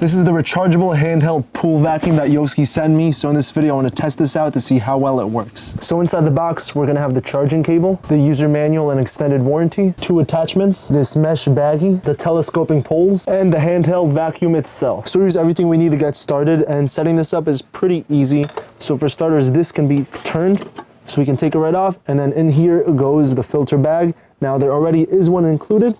This is the rechargeable handheld pool vacuum that Yousky sent me. So in this video, I want to test this out to see how well it works. So inside the box, we're gonna have the charging cable, the user manual and extended warranty, 2 attachments, this mesh baggie, the telescoping poles, and the handheld vacuum itself. So here's everything we need to get started, and setting this up is pretty easy. So for starters, this can be turned, so we can take it right off, and then in here goes the filter bag. Now there already is one included,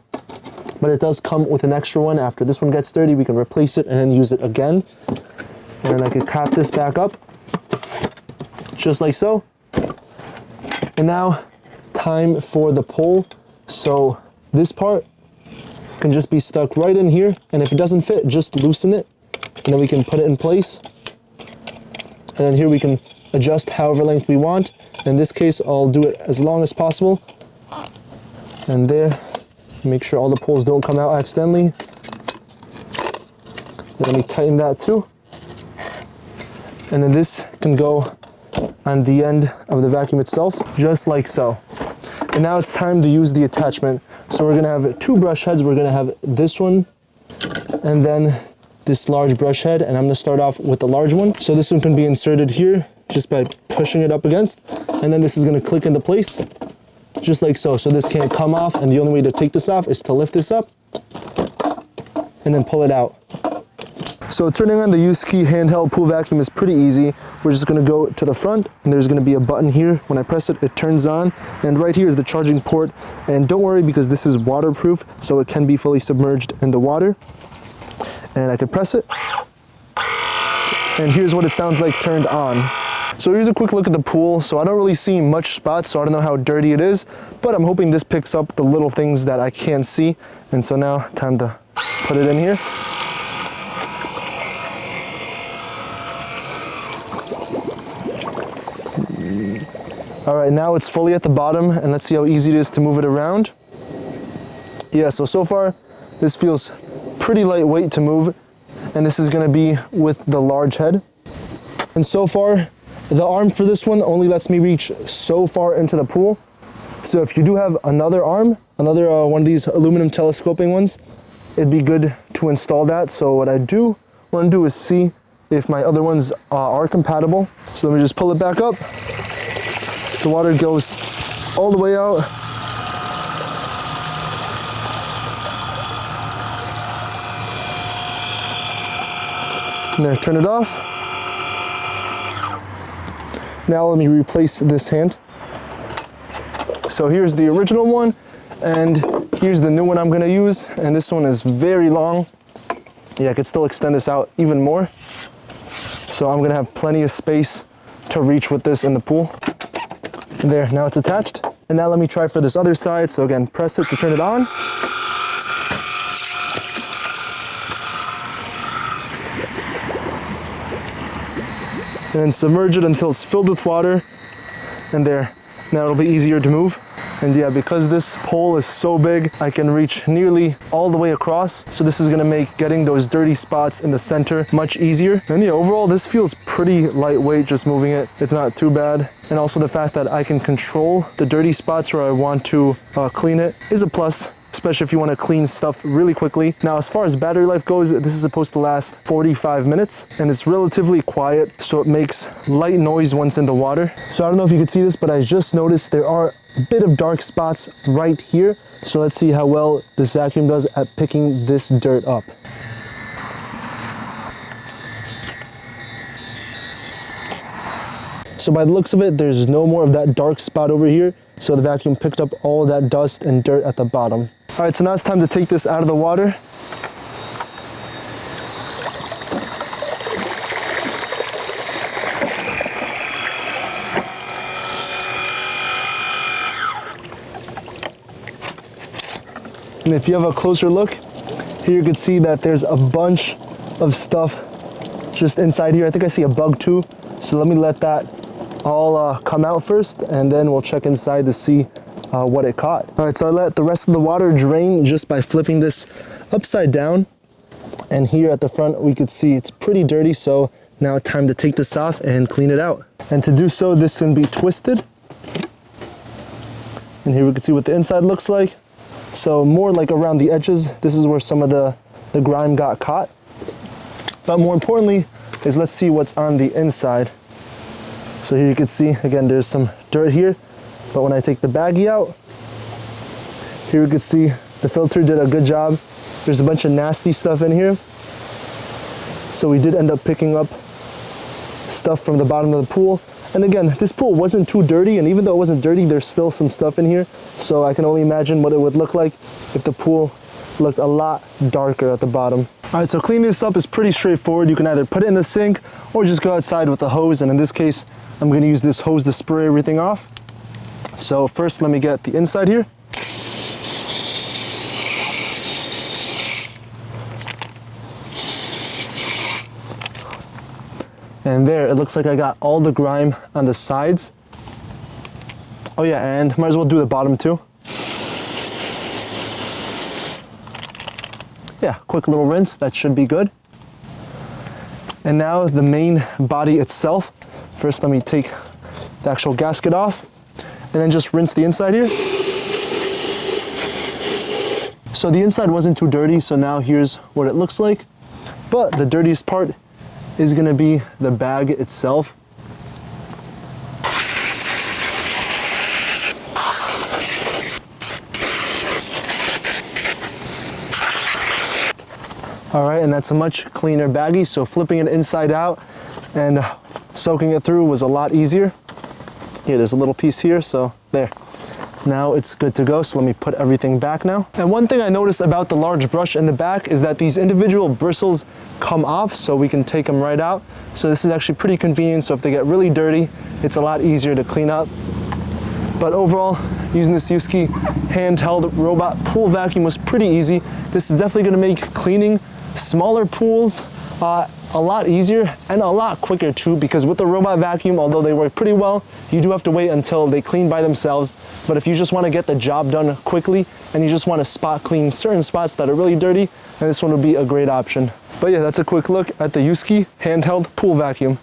but it does come with an extra one. After this one gets dirty, we can replace it and then use it again. And then I can cap this back up, just like so. And now, time for the pole. So this part can just be stuck right in here, and if it doesn't fit, just loosen it, and then we can put it in place. And then here we can adjust however length we want. In this case, I'll do it as long as possible. And there. Make sure all the poles don't come out accidentally. Let me tighten that too. And then this can go on the end of the vacuum itself, just like so. And now it's time to use the attachment. So we're gonna have 2 brush heads. We're gonna have this one and then this large brush head. And I'm gonna start off with the large one. So this one can be inserted here just by pushing it up against. And then this is gonna click into place, just like so. So this can't come off, and the only way to take this off is to lift this up and then pull it out. So turning on the Yousky Handheld Pool Vacuum is pretty easy. We're just gonna go to the front, and there's gonna be a button here. When I press it, it turns on, and right here is the charging port. And don't worry, because this is waterproof, so it can be fully submerged in the water. And I can press it, and here's what it sounds like turned on. So here's a quick look at the pool. So I don't really see much spots, so I don't know how dirty it is, but I'm hoping this picks up the little things that I can't see. And so now, time to put it in here. All right, now it's fully at the bottom, and let's see how easy it is to move it around. Yeah, so far, this feels pretty lightweight to move, and this is gonna be with the large head. And so far, the arm for this one only lets me reach so far into the pool. So if you do have another arm, another one of these aluminum telescoping ones, it'd be good to install that. So what I do want to do is see if my other ones are compatible. So let me just pull it back up. The water goes all the way out. And there, turn it off. Now let me replace this hand. So here's the original one, and here's the new one I'm gonna use, and this one is very long. Yeah, I could still extend this out even more. So I'm gonna have plenty of space to reach with this in the pool. There, now it's attached. And now let me try for this other side. So again, press it to turn it on. And then submerge it until it's filled with water, and there. Now it'll be easier to move. And yeah, because this pole is so big, I can reach nearly all the way across. So this is gonna make getting those dirty spots in the center much easier. And yeah, overall, this feels pretty lightweight just moving it. It's not too bad. And also the fact that I can control the dirty spots where I want to clean it is a plus, especially if you want to clean stuff really quickly. Now, as far as battery life goes, this is supposed to last 45 minutes, and it's relatively quiet, so it makes light noise once in the water. So I don't know if you can see this, but I just noticed there are a bit of dark spots right here. So let's see how well this vacuum does at picking this dirt up. So by the looks of it, there's no more of that dark spot over here. So the vacuum picked up all that dust and dirt at the bottom. All right, so now it's time to take this out of the water. And if you have a closer look, here you can see that there's a bunch of stuff just inside here. I think I see a bug too. So let me let that all come out first, and then we'll check inside to see what it caught. All right, so I let the rest of the water drain just by flipping this upside down. And here at the front, we could see it's pretty dirty. So now time to take this off and clean it out. And to do so, this can be twisted. And here we can see what the inside looks like. So more like around the edges, this is where some of the grime got caught. But more importantly is let's see what's on the inside. So here you can see, again, there's some dirt here, but when I take the baggie out, here you can see the filter did a good job. There's a bunch of nasty stuff in here. So we did end up picking up stuff from the bottom of the pool. And again, this pool wasn't too dirty, and even though it wasn't dirty, there's still some stuff in here. So I can only imagine what it would look like if the pool looked a lot darker at the bottom. All right, so cleaning this up is pretty straightforward. You can either put it in the sink or just go outside with the hose. And in this case, I'm gonna use this hose to spray everything off. So first, let me get the inside here. And there, it looks like I got all the grime on the sides. Oh yeah, and might as well do the bottom too. Yeah, quick little rinse, that should be good. And now the main body itself. First, let me take the actual gasket off and then just rinse the inside here. So the inside wasn't too dirty, so now here's what it looks like. But the dirtiest part is gonna be the bag itself. All right, and that's a much cleaner baggie, so flipping it inside out and soaking it through was a lot easier. Here, there's a little piece here, so there. Now it's good to go, so let me put everything back now. And one thing I noticed about the large brush in the back is that these individual bristles come off, so we can take them right out. So this is actually pretty convenient, so if they get really dirty, it's a lot easier to clean up. But overall, using this Yousky handheld robot pool vacuum was pretty easy. This is definitely gonna make cleaning smaller pools a lot easier and a lot quicker too, because with the robot vacuum, although they work pretty well, you do have to wait until they clean by themselves. But if you just want to get the job done quickly and you just want to spot clean certain spots that are really dirty, then this one would be a great option. But yeah, that's a quick look at the Yousky handheld pool vacuum.